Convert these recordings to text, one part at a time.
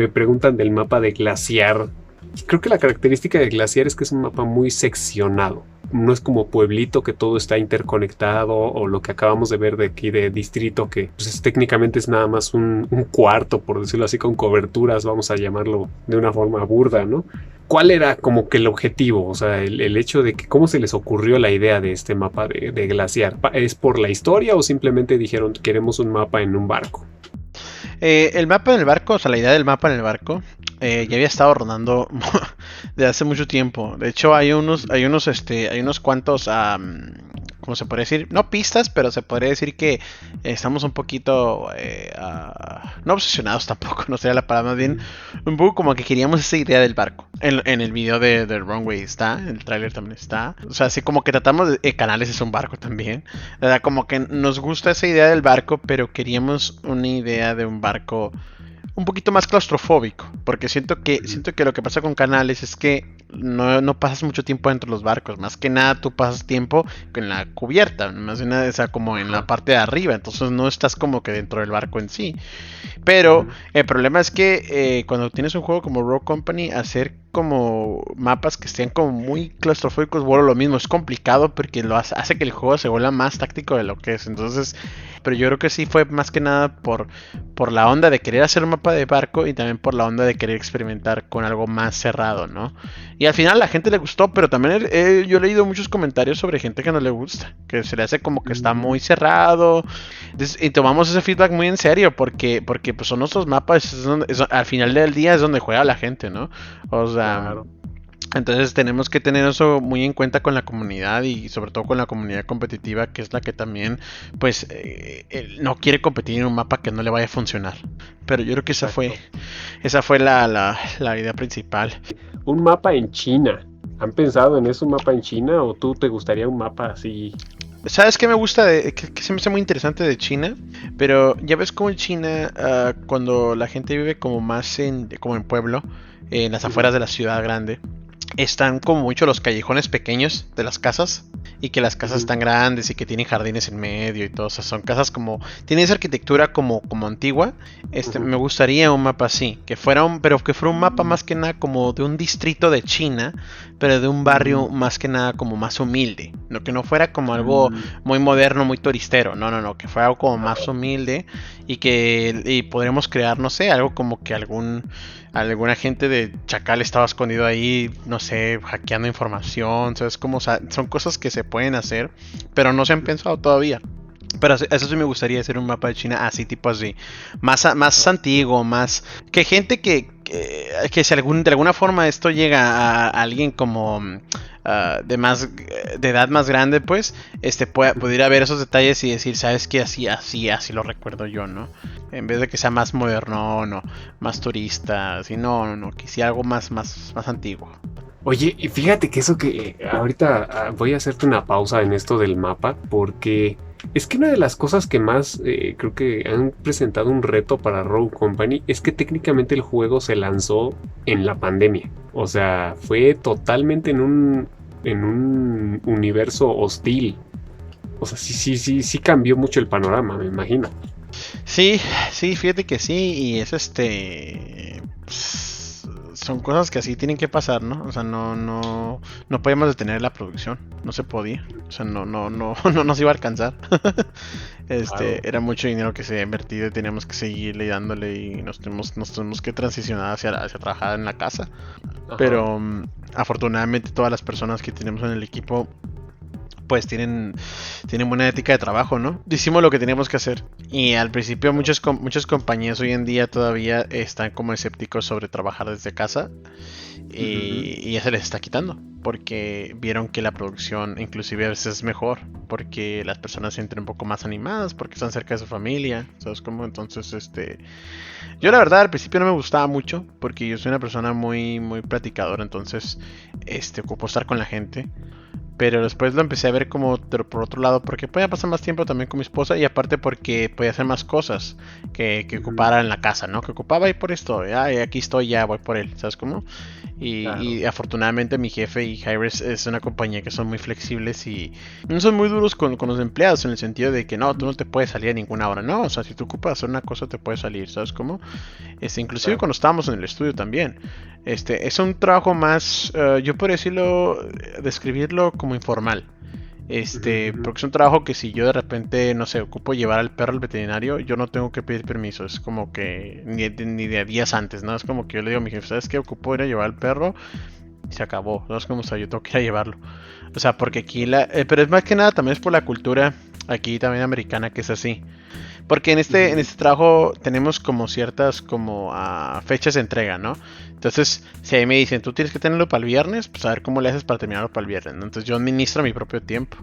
me preguntan del mapa de Glaciar. Creo que la característica de Glaciar es que es un mapa muy seccionado. No es como Pueblito, que todo está interconectado, o lo que acabamos de ver de aquí de Distrito, que pues, técnicamente es nada más un cuarto, por decirlo así, con coberturas, vamos a llamarlo de una forma burda, ¿no? ¿Cuál era como que el objetivo? O sea, el hecho de que cómo se les ocurrió la idea de este mapa de Glaciar. ¿Es por la historia o simplemente dijeron queremos un mapa en un barco? El mapa en el barco, o sea, la idea del mapa en el barco, ya había estado rondando de hace mucho tiempo. De hecho, hay unos cuantos, ¿cómo se podría decir? No pistas, pero se podría decir que estamos un poquito, no obsesionados tampoco, no sería la palabra, más bien un poco como que queríamos esa idea del barco. En el video de Runway está, en el tráiler también está. O sea, así como que tratamos de, Canales es un barco también. O sea, como que nos gusta esa idea del barco, pero queríamos una idea de un barco un poquito más claustrofóbico, porque siento que lo que pasa con Canales es que no pasas mucho tiempo dentro de los barcos, más que nada tú pasas tiempo en la cubierta, más que nada, o sea, como en la parte de arriba, entonces no estás como que dentro del barco en sí. Pero el problema es que cuando tienes un juego como Rogue Company, hacer como mapas que estén como muy claustrofóbicos, bueno, lo mismo, es complicado porque hace que el juego se vuelva más táctico de lo que es. Entonces, pero yo creo que sí fue más que nada por la onda de querer hacer un mapa de barco y también por la onda de querer experimentar con algo más cerrado, ¿no? Y al final a la gente le gustó, pero también yo he leído muchos comentarios sobre gente que no le gusta, que se le hace como que está muy cerrado. Entonces, y tomamos ese feedback muy en serio porque pues son nuestros mapas, al final del día es donde juega la gente, ¿no? O sea, claro. Entonces tenemos que tener eso muy en cuenta con la comunidad y sobre todo con la comunidad competitiva, que es la que también pues no quiere competir en un mapa que no le vaya a funcionar. Pero yo creo que esa fue la idea principal. Un mapa en China. ¿Han pensado en eso, un mapa en China? ¿O tú te gustaría un mapa así? ¿Sabes qué me gusta? Que se me hace muy interesante de China. Pero ya ves como en China, cuando la gente vive como más como en pueblo, en las afueras de la ciudad grande, están como mucho los callejones pequeños de las casas. Y que las casas están grandes y que tienen jardines en medio y todo. O sea, son casas como... Tienen esa arquitectura como antigua. Me gustaría un mapa así. Pero que fuera un mapa más que nada como de un distrito de China. Pero de un barrio más que nada como más humilde. No, que no fuera como algo muy moderno, muy turistero. No. Que fuera algo como más humilde. Y podríamos crear, no sé, algo como que alguna gente de Chacal estaba escondido ahí, no sé, hackeando información, ¿sabes? Como, o sea, son cosas que se pueden hacer, pero no se han pensado todavía. Pero eso sí me gustaría hacer un mapa de China así, tipo así. Más antiguo, más... Que gente que si de alguna forma esto llega a alguien como... de edad más grande, pues pudiera ver esos detalles y decir, sabes que así lo recuerdo yo, ¿no? En vez de que sea más moderno, no, más turista, así, no, que sea algo más antiguo. Oye, y fíjate que eso que ahorita voy a hacerte una pausa en esto del mapa, porque es que una de las cosas que más creo que han presentado un reto para Rogue Company es que técnicamente el juego se lanzó en la pandemia. O sea, fue totalmente en un universo hostil. O sea, sí cambió mucho el panorama, me imagino. Sí, fíjate que sí, y es son cosas que así tienen que pasar, ¿no? O sea, no podíamos detener la producción, no se podía, o sea, no nos iba a alcanzar. Claro. Era mucho dinero que se había invertido y teníamos que seguirle dándole y nos tuvimos que transicionar hacia trabajar en la casa. Ajá. Pero afortunadamente todas las personas que tenemos en el equipo pues tienen buena ética de trabajo, ¿no? Hicimos lo que teníamos que hacer. Y al principio muchas compañías hoy en día todavía están como escépticos sobre trabajar desde casa. Y ya se les está quitando. Porque vieron que la producción inclusive a veces es mejor. Porque las personas se sienten un poco más animadas. Porque están cerca de su familia. ¿Sabes cómo? Entonces, yo la verdad al principio no me gustaba mucho. Porque yo soy una persona muy, muy platicadora. Entonces, ocupo estar con la gente. Pero después lo empecé a ver como por otro lado, porque podía pasar más tiempo también con mi esposa y aparte porque podía hacer más cosas que ocupara en la casa, ¿no? Que ocupaba ir por esto, aquí estoy, ya voy por él, ¿sabes cómo? Y afortunadamente mi jefe y Hi-Rez es una compañía que son muy flexibles y no son muy duros con los empleados en el sentido de que no, tú no te puedes salir a ninguna hora, no, o sea, si tú ocupas hacer una cosa te puedes salir, ¿sabes cómo? Inclusive Claro. cuando estábamos en el estudio también. Es un trabajo más, yo por decirlo, describirlo como informal. Ujú, ujú. Porque es un trabajo que si yo de repente, no sé, ocupo llevar al perro al veterinario, yo no tengo que pedir permiso. Es como que ni de días antes, ¿no? Es como que yo le digo a mi jefe, ¿sabes qué? Ocupo ir a llevar al perro y se acabó. No es como, o sea, yo tengo que ir a llevarlo. O sea, porque aquí pero es más que nada también es por la cultura aquí también americana que es así. Porque en Ujú. este trabajo tenemos como ciertas como fechas de entrega, ¿no? Entonces, si ahí me dicen, tú tienes que tenerlo para el viernes, pues a ver cómo le haces para terminarlo para el viernes, ¿no? Entonces yo administro mi propio tiempo.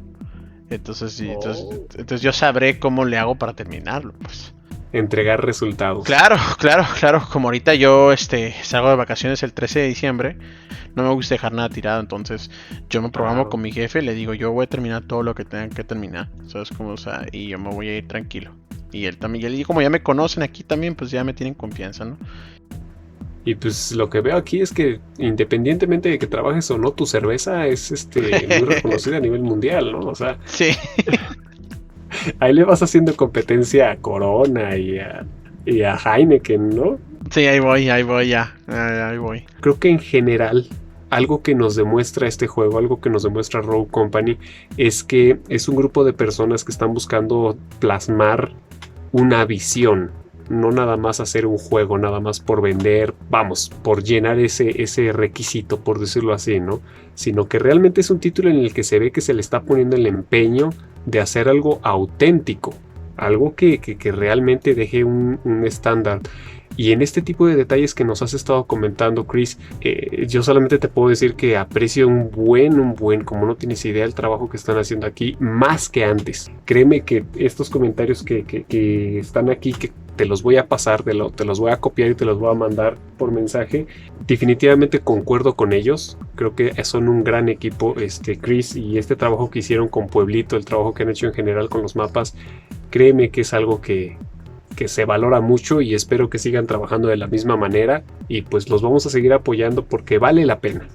Entonces, Oh. entonces yo sabré cómo le hago para terminarlo, pues. Entregar resultados. Claro, claro, claro. Como ahorita yo salgo de vacaciones el 13 de diciembre, no me gusta dejar nada tirado, entonces yo me programo Claro. con mi jefe, le digo, yo voy a terminar todo lo que tengan que terminar, ¿sabes cómo? O sea, y yo me voy a ir tranquilo. Y él también, y como ya me conocen aquí también, pues ya me tienen confianza, ¿no? Y pues lo que veo aquí es que independientemente de que trabajes o no, tu cerveza es muy reconocida a nivel mundial, ¿no? O sea, Sí, ahí le vas haciendo competencia a Corona y a Heineken, ¿no? sí, ahí voy ya, ahí voy. Creo que en general, algo que nos demuestra este juego, algo que nos demuestra Rogue Company, es que es un grupo de personas que están buscando plasmar una visión, no nada más hacer un juego, nada más por vender, vamos, por llenar ese requisito, por decirlo así, ¿no? Sino que realmente es un título en el que se ve que se le está poniendo el empeño de hacer algo auténtico, algo que realmente deje un estándar. Y en este tipo de detalles que nos has estado comentando, Chris, yo solamente te puedo decir que aprecio como no tienes idea, el trabajo que están haciendo aquí, más que antes. Créeme que estos comentarios que están aquí, que te los voy a pasar, te los voy a copiar y te los voy a mandar por mensaje. Definitivamente concuerdo con ellos. Creo que son un gran equipo, Chris, y este trabajo que hicieron con Pueblito, el trabajo que han hecho en general con los mapas, créeme que es algo que se valora mucho y espero que sigan trabajando de la misma manera y pues los vamos a seguir apoyando porque vale la pena.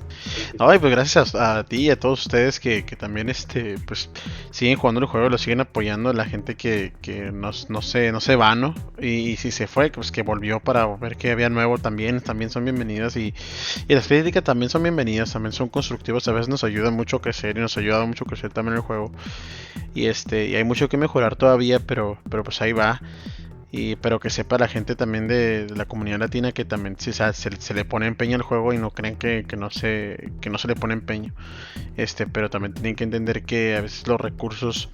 Ay, pues gracias a ti y a todos ustedes que también pues siguen jugando el juego, lo siguen apoyando, a la gente que no se va, ¿no? Y si se fue, pues que volvió para ver que había nuevo también son bienvenidas y las críticas también son bienvenidas, también son constructivas, a veces nos ayudan mucho a crecer y nos ha ayudado mucho a crecer también el juego. Y hay mucho que mejorar todavía, pero pues ahí va. Pero que sepa la gente también de la comunidad latina que también se le pone empeño al juego y no creen que no se le pone empeño. Pero también tienen que entender que a veces los recursos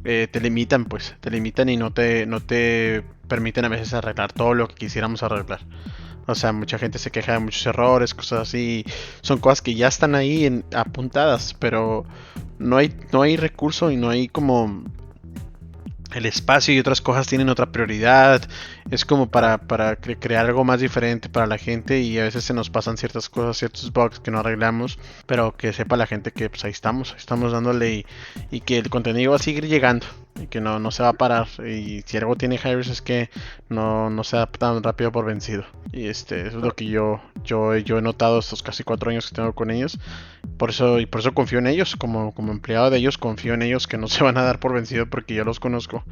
te limitan, pues, te limitan y no te permiten a veces arreglar todo lo que quisiéramos arreglar. O sea, mucha gente se queja de muchos errores, cosas así. Son cosas que ya están ahí apuntadas, pero no hay recurso y no hay como el espacio y otras cosas tienen otra prioridad. Es como para crear algo más diferente para la gente y a veces se nos pasan ciertas cosas, ciertos bugs que no arreglamos, pero que sepa la gente que pues ahí estamos dándole y que el contenido va a seguir llegando y que no se va a parar. Y si algo tiene Harris es que no se da tan rápido por vencido. Y eso es lo que yo he notado estos casi 4 años que tengo con ellos. Por eso confío en ellos, como empleado de ellos, confío en ellos que no se van a dar por vencido porque yo los conozco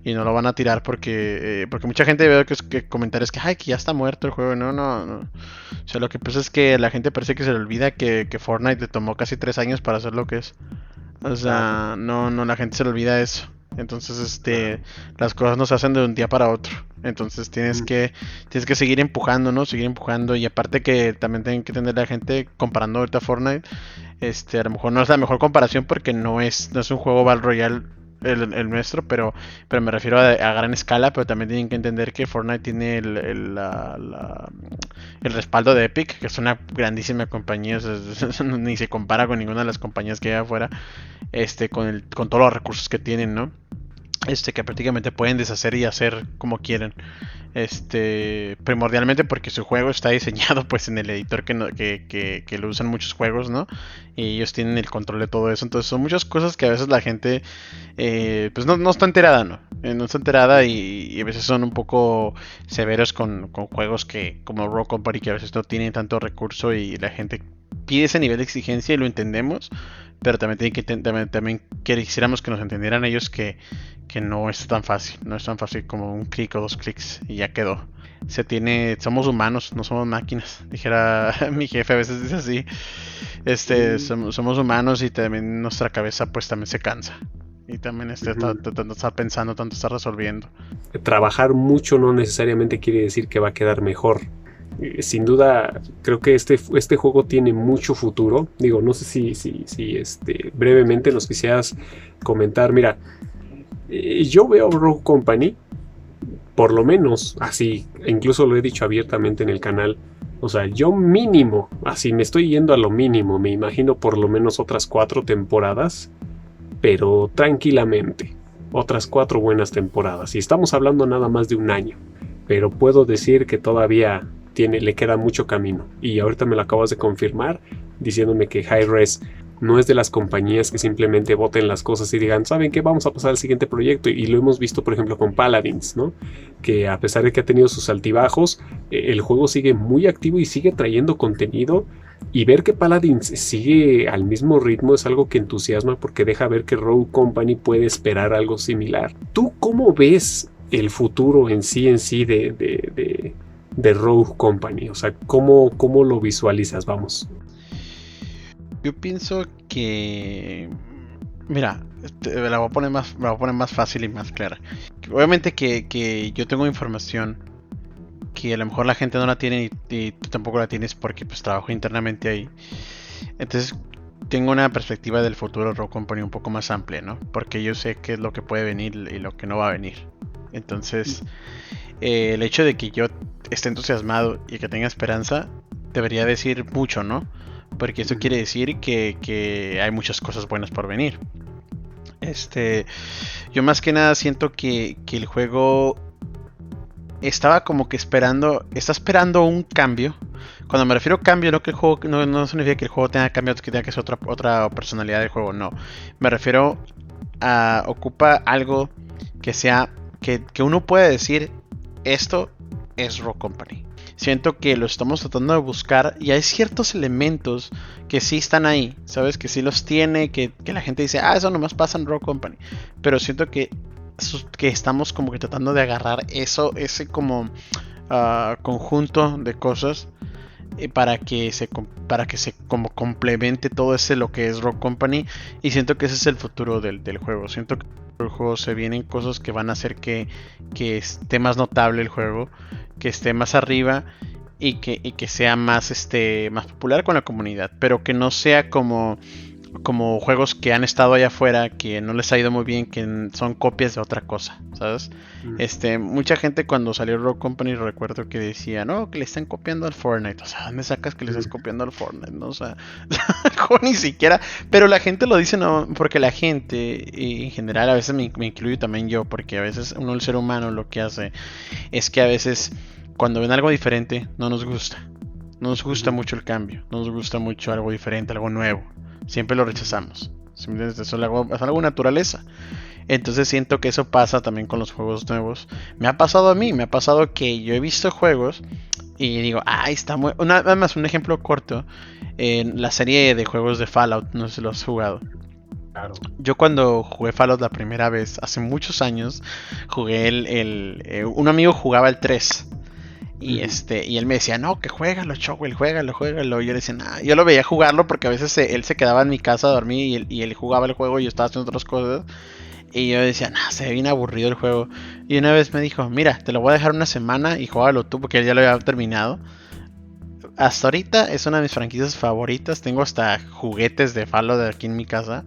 y no lo van a tirar porque mucha gente veo que comentarios que ay que ya está muerto el juego. No. O sea, lo que pasa es que la gente parece que se le olvida que Fortnite le tomó casi 3 años para hacer lo que es. O Claro, sea, no, la gente se le olvida eso. Entonces, claro. las cosas no se hacen de un día para otro. Entonces Mm, tienes que seguir empujando, ¿no? Seguir empujando. Y aparte que también tienen que tener la gente comparando ahorita Fortnite. A lo mejor no es la mejor comparación porque no es un juego Battle Royale el nuestro, pero me refiero a gran escala, pero también tienen que entender que Fortnite tiene el respaldo de Epic, que es una grandísima compañía, o sea, ni se compara con ninguna de las compañías que hay afuera, con todos los recursos que tienen, ¿no? que prácticamente pueden deshacer y hacer como quieren. Primordialmente porque su juego está diseñado pues en el editor que lo usan muchos juegos, ¿no? Y ellos tienen el control de todo eso. Entonces son muchas cosas que a veces la gente pues no está enterada, ¿no? No está enterada y a veces son un poco severos con juegos que como Rogue Company, que a veces no tienen tanto recurso y la gente pide ese nivel de exigencia y lo entendemos. Pero también también quisiéramos que nos entendieran ellos que no es tan fácil. No es tan fácil como un clic o dos clics y ya quedó. Somos humanos, no somos máquinas. Dijera mi jefe, a veces dice así. Somos humanos y también nuestra cabeza pues también se cansa. Y también tanto estar pensando, tanto estar resolviendo. Trabajar mucho no necesariamente quiere decir que va a quedar mejor. Sin duda, creo que este juego tiene mucho futuro. Digo, no sé si brevemente nos quisieras comentar. Mira, yo veo Rogue Company, por lo menos así, incluso lo he dicho abiertamente en el canal. O sea, yo mínimo, así me estoy yendo a lo mínimo, me imagino por lo menos otras 4 temporadas, pero tranquilamente, otras 4 buenas temporadas. Y estamos hablando nada más de un año, pero puedo decir que todavía le queda mucho camino. Y ahorita me lo acabas de confirmar diciéndome que Hi-Rez no es de las compañías que simplemente voten las cosas y digan, ¿saben qué? Vamos a pasar al siguiente proyecto. Y lo hemos visto, por ejemplo, con Paladins, ¿no? Que a pesar de que ha tenido sus altibajos, el juego sigue muy activo y sigue trayendo contenido. Y ver que Paladins sigue al mismo ritmo es algo que entusiasma porque deja ver que Rogue Company puede esperar algo similar. ¿Tú cómo ves el futuro en sí de Rogue Company? O sea, ¿cómo lo visualizas? Vamos. Yo pienso que... Mira, me la voy a poner más fácil y más clara. Obviamente que yo tengo información que a lo mejor la gente no la tiene y tú tampoco la tienes porque pues trabajo internamente ahí. Entonces tengo una perspectiva del futuro de Rogue Company un poco más amplia, ¿no? Porque yo sé qué es lo que puede venir y lo que no va a venir. Entonces, el hecho de que yo esté entusiasmado y que tenga esperanza debería decir mucho, ¿no? Porque eso quiere decir que hay muchas cosas buenas por venir. Yo más que nada siento que el juego estaba como que está esperando un cambio. Cuando me refiero a cambio, no que el juego no significa que el juego tenga cambios, que tenga que ser otra personalidad del juego, no. Me refiero a ocupa algo que sea que uno puede decir esto es Rogue Company. Siento que lo estamos tratando de buscar y hay ciertos elementos que sí están ahí, ¿sabes? Que sí los tiene, que la gente dice, eso nomás pasa en Rogue Company. Pero siento que estamos como que tratando de agarrar ese como conjunto de cosas para que se como complemente todo ese lo que es Rogue Company. Y siento que ese es el futuro del juego. Siento que el juego se vienen cosas que van a hacer que esté más notable el juego, que esté más arriba y que sea más más popular con la comunidad, pero que no sea como juegos que han estado allá afuera, que no les ha ido muy bien, que son copias de otra cosa, ¿sabes? Mucha gente cuando salió Rogue Company recuerdo que decía, no, que le están copiando al Fortnite. O sea, ¿dónde sacas que le estás copiando al Fortnite? No, o sea, ni siquiera. Pero la gente lo dice, no, porque la gente, y en general, a veces me incluyo también yo, porque a veces uno, el ser humano, lo que hace es que a veces cuando ven algo diferente, no nos gusta. No nos gusta mucho el cambio, no nos gusta mucho algo diferente, algo nuevo. Siempre lo rechazamos. Eso es algo naturaleza. Entonces siento que eso pasa también con los juegos nuevos. Me ha pasado a mí, me ha pasado que yo he visto juegos y digo, está muy... Nada más un ejemplo corto. En la serie de juegos de Fallout, no sé si lo has jugado. Claro. Yo cuando jugué Fallout la primera vez, hace muchos años, jugué un amigo jugaba el 3. Y y él me decía, no, que juégalo, Chowell, juégalo. Y yo le decía, nah. Yo lo veía jugarlo porque a veces él se quedaba en mi casa a dormir y él jugaba el juego y yo estaba haciendo otras cosas. Y yo decía, nah, se ve bien aburrido el juego. Y una vez me dijo, mira, te lo voy a dejar una semana y juégalo tú porque él ya lo había terminado. Hasta ahorita es una de mis franquicias favoritas. Tengo hasta juguetes de Fallout aquí en mi casa.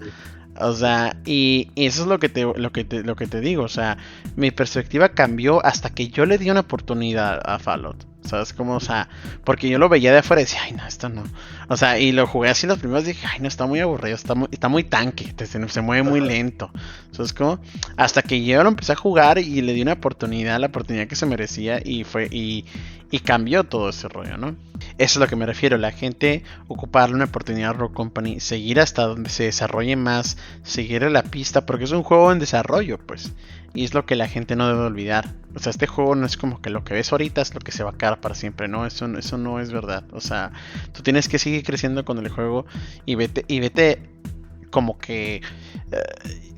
O sea, y eso es lo que te digo. O sea, mi perspectiva cambió hasta que yo le di una oportunidad a Fallout. ¿Sabes cómo? O sea, porque yo lo veía de afuera y decía, ay, no, esto no. O sea, y lo jugué así los primeros, dije, ay, no, está muy aburrido, está muy tanque, se mueve muy lento. ¿Sabes cómo? Hasta que yo lo empecé a jugar y le di una oportunidad, la oportunidad que se merecía y cambió todo ese rollo, ¿no? Eso es a lo que me refiero, la gente ocuparle una oportunidad a Rogue Company, seguir hasta donde se desarrolle más, seguir la pista, porque es un juego en desarrollo, pues. Y es lo que la gente no debe olvidar. O sea, este juego no es como que lo que ves ahorita es lo que se va a quedar para siempre, ¿no? Eso no es verdad. O sea, tú tienes que seguir creciendo con el juego y vete como que...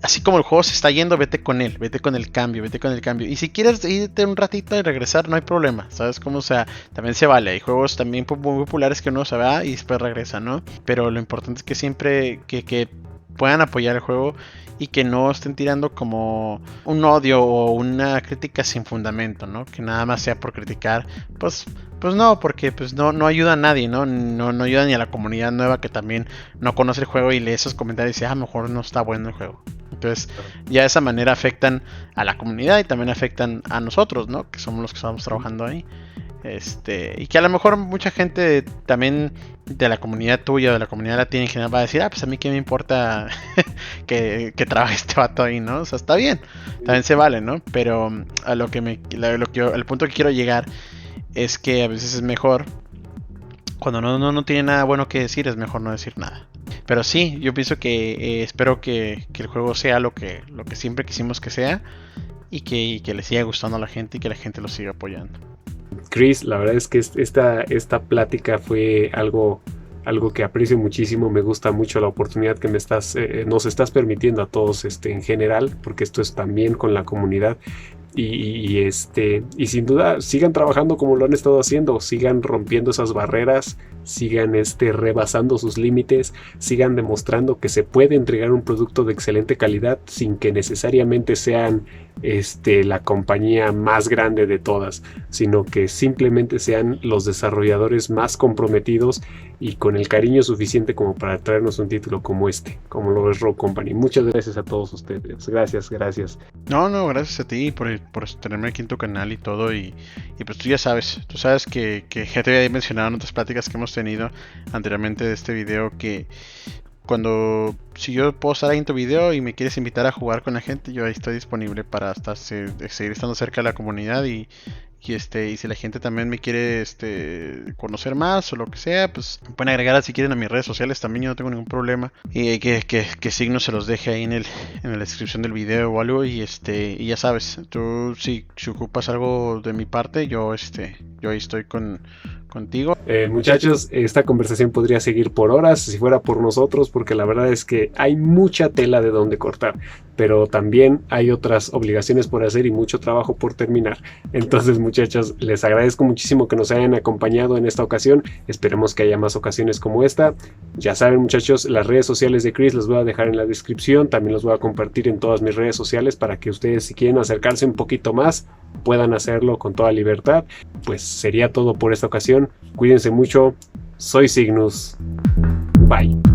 así como el juego se está yendo, vete con él, vete con el cambio, vete con el cambio. Y si quieres irte un ratito y regresar, no hay problema, ¿sabes cómo? O sea, también se vale. Hay juegos también muy populares que uno se va y después regresa, ¿no? Pero lo importante es que siempre que puedan apoyar el juego y que no estén tirando como un odio o una crítica sin fundamento, ¿no? Que nada más sea por criticar, pues no, porque pues no ayuda a nadie, ¿no? No ayuda ni a la comunidad nueva que también no conoce el juego y lee esos comentarios y dice, mejor no está bueno el juego. Entonces, ya de esa manera afectan a la comunidad y también afectan a nosotros, ¿no? Que somos los que estamos trabajando ahí. Y que a lo mejor mucha gente también de la comunidad tuya, de la comunidad latina en general, va a decir, pues a mí qué me importa que trabaje este vato ahí, ¿no? O sea, está bien, también se vale, ¿no? Pero a el punto que quiero llegar es que a veces es mejor, cuando no tiene nada bueno que decir, es mejor no decir nada. Pero sí, yo pienso que espero que el juego sea lo que siempre quisimos que sea y que le siga gustando a la gente y que la gente lo siga apoyando. Chris, la verdad es que esta plática fue algo que aprecio muchísimo. Me gusta mucho la oportunidad que nos estás permitiendo a todos en general, porque esto es también con la comunidad. Y sin duda sigan trabajando como lo han estado haciendo, sigan rompiendo esas barreras, sigan rebasando sus límites, sigan demostrando que se puede entregar un producto de excelente calidad sin que necesariamente sean la compañía más grande de todas, sino que simplemente sean los desarrolladores más comprometidos y con el cariño suficiente como para traernos un título como lo es Rogue Company. Muchas gracias a todos ustedes. Gracias. No, gracias a ti por tenerme aquí en tu canal y todo. Y pues tú sabes que ya te había mencionado en otras pláticas que hemos tenido anteriormente de este video que si yo puedo estar ahí en tu video y me quieres invitar a jugar con la gente, yo ahí estoy disponible para seguir estando cerca de la comunidad y si la gente también me quiere conocer más o lo que sea, pues me pueden agregar si quieren a mis redes sociales también, yo no tengo ningún problema. Y que signos se los deje ahí en la descripción del video o algo y ya sabes, tú si ocupas algo de mi parte, yo ahí estoy contigo. Muchachos, esta conversación podría seguir por horas si fuera por nosotros, porque la verdad es que hay mucha tela de donde cortar, pero también hay otras obligaciones por hacer y mucho trabajo por terminar. Entonces, muchachos, les agradezco muchísimo que nos hayan acompañado en esta ocasión. Esperemos que haya más ocasiones como esta. Ya saben, muchachos, las redes sociales de Chris las voy a dejar en la descripción, también los voy a compartir en todas mis redes sociales para que ustedes, si quieren acercarse un poquito más, puedan hacerlo con toda libertad. Pues sería todo por esta ocasión. Cuídense mucho. Soy Cygnus. Bye.